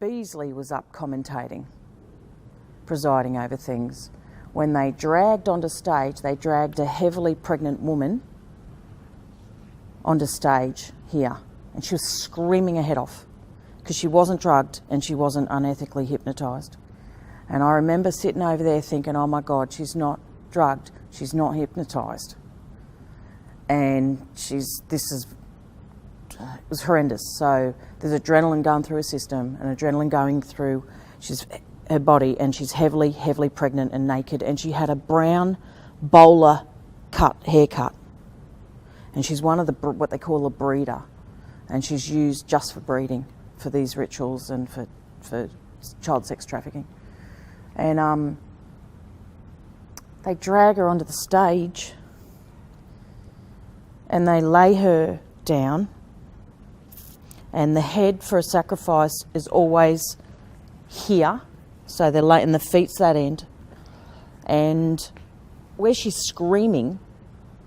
Beasley was up commentating, presiding over things. When they dragged onto stage, they dragged a heavily pregnant woman onto stage here, and she was screaming her head off because she wasn't drugged and she wasn't unethically hypnotised. And I remember sitting over there thinking, oh my God, she's not drugged, she's not hypnotised. And it was horrendous. So there's adrenaline going through her system and adrenaline going through her body, and she's heavily pregnant and naked, and she had a brown bowler haircut. And she's one of what they call a breeder, and she's used just for breeding for these rituals and for child sex trafficking. And they drag her onto the stage and they lay her down, and the head for a sacrifice is always here, so they're laying the feet's that end, and where she's screaming,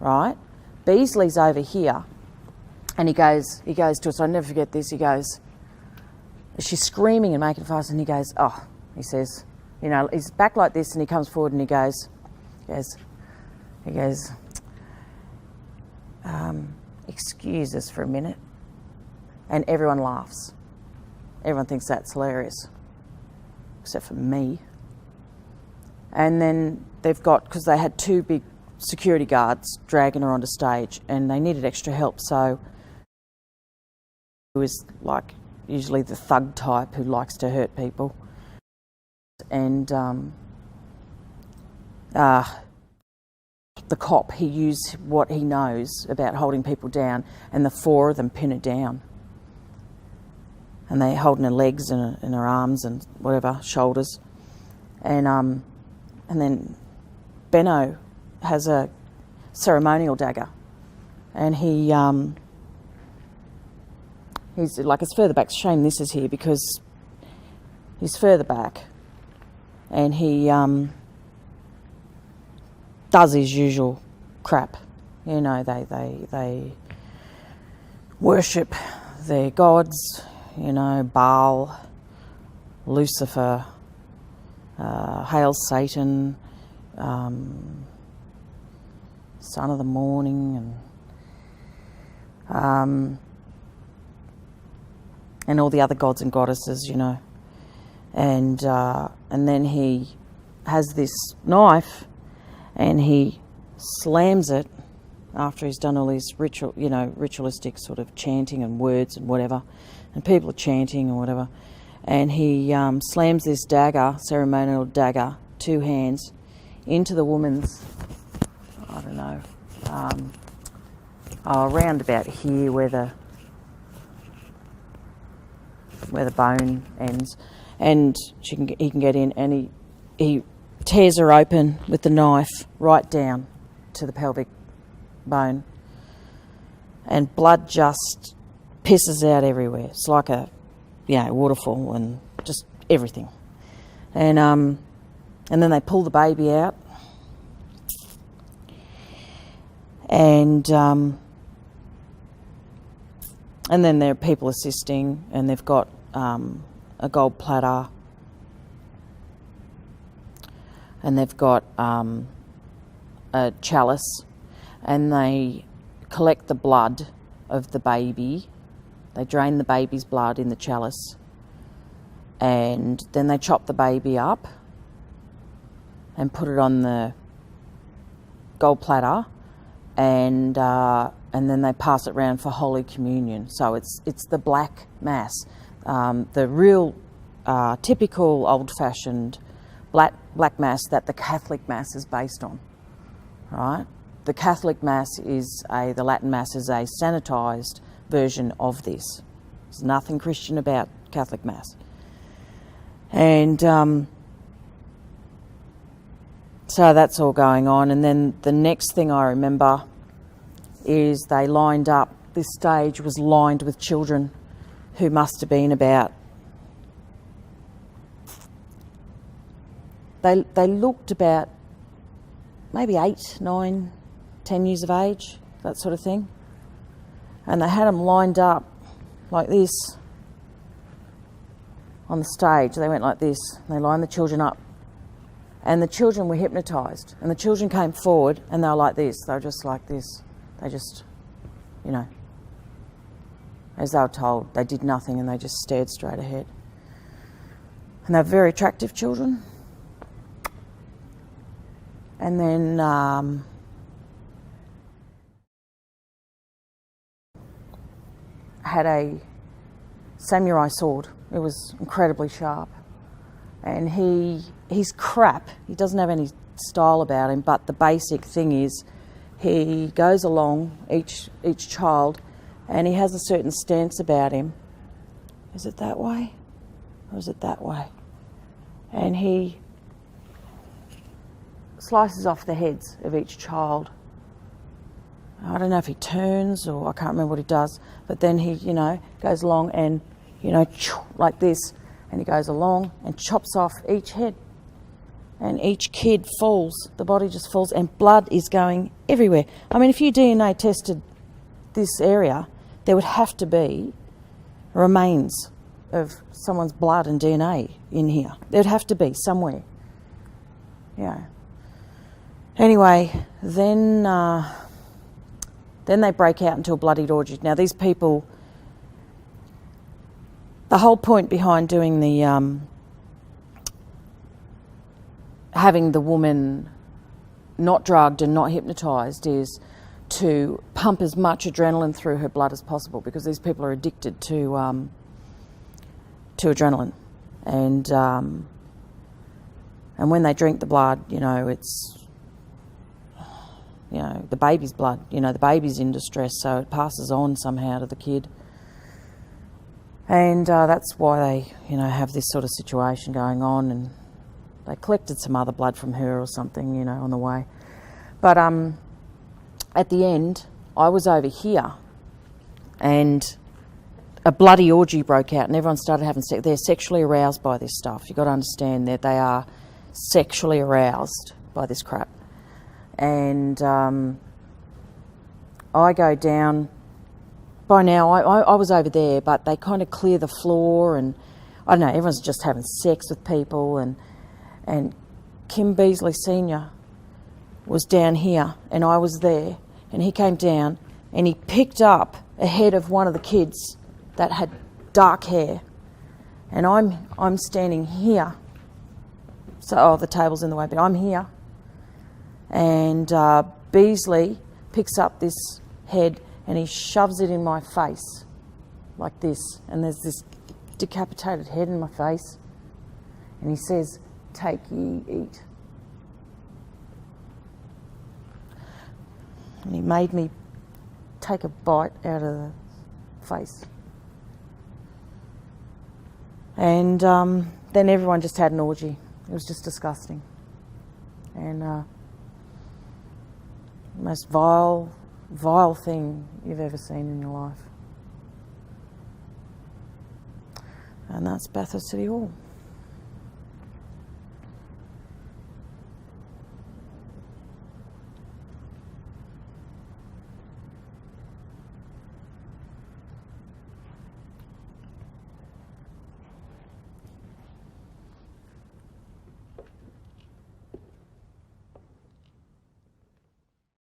right, Beasley's over here, and he goes to us, I'll never forget this, he goes, she's screaming and making a fuss, and he goes, oh, he says, you know, he's back like this, and he comes forward and he goes, excuse us for a minute. And everyone laughs. Everyone thinks that's hilarious, except for me. And then they've got, because they had two big security guards dragging her onto stage, and they needed extra help, so it was like usually the thug type who likes to hurt people. And the cop, he used what he knows about holding people down, and the four of them pin her down. And they're holding her legs and her arms and whatever, shoulders. And then Benno has a ceremonial dagger, and he's like, it's further back. It's a shame this is here because he's further back, and he does his usual crap. You know, they worship their gods, you know, Baal, Lucifer, hail Satan, son of the morning, and all the other gods and goddesses, you know. And then he has this knife, and he slams it after he's done all his ritualistic sort of chanting and words and whatever, and people are chanting or whatever, and he slams this dagger, ceremonial dagger, two hands, into the woman's, I don't know, around about here where the bone ends, and he can get in, and he tears her open with the knife right down to the pelvic bone, and blood just pisses out everywhere. It's like a waterfall, and just everything. And then they pull the baby out, and then there are people assisting, and they've got a gold platter, and they've got a chalice, and they collect the blood of the baby. They drain the baby's blood in the chalice, and then they chop the baby up and put it on the gold platter, and then they pass it around for Holy Communion. So it's the black mass, the real typical old-fashioned black mass that the Catholic Mass is based on, right? The Catholic Mass the Latin Mass is a sanitised version of this. There's nothing Christian about Catholic Mass. And so that's all going on. And then the next thing I remember is they lined up, this stage was lined with children who must have been about, they looked about maybe 8, 9, 10 years of age, that sort of thing. And they had them lined up like this on the stage. They went like this. They lined the children up. And the children were hypnotised. And the children came forward and they were like this. They were just like this. They just, you know, as they were told, they did nothing and they just stared straight ahead. And they're very attractive children. And then had a samurai sword. It was incredibly sharp. And he's crap. He doesn't have any style about him, but the basic thing is he goes along, each child, and he has a certain stance about him. Is it that way? Or is it that way? And he slices off the heads of each child. I don't know if he turns or I can't remember what he does, but then he, you know, goes along and, you know, like this, and he goes along and chops off each head. And each kid falls, the body just falls, and blood is going everywhere. I mean, if you DNA tested this area, there would have to be remains of someone's blood and DNA in here. There'd have to be somewhere. Yeah. Anyway, then they break out into a bloodied orgy. Now, these people, the whole point behind doing the having the woman not drugged and not hypnotised is to pump as much adrenaline through her blood as possible, because these people are addicted to adrenaline, and when they drink the blood, you know, it's, you know, the baby's blood. You know, the baby's in distress, so it passes on somehow to the kid, and that's why they, you know, have this sort of situation going on. And they collected some other blood from her or something, you know, on the way. But at the end, I was over here, and a bloody orgy broke out, and everyone started having sex. They're sexually aroused by this stuff. You've got to understand that they are sexually aroused by this crap. And I go down. By now, I was over there, but they kind of clear the floor, and I don't know, everyone's just having sex with people, and Kim Beasley Sr. was down here, and I was there, and he came down, and he picked up a head of one of the kids that had dark hair, and I'm standing here. So, the table's in the way, but I'm here. And Beasley picks up this head and he shoves it in my face like this, and there's this decapitated head in my face, and he says, "Take ye, eat." And he made me take a bite out of the face. And then everyone just had an orgy. It was just disgusting. And the most vile thing you've ever seen in your life. And that's Bathurst City Hall.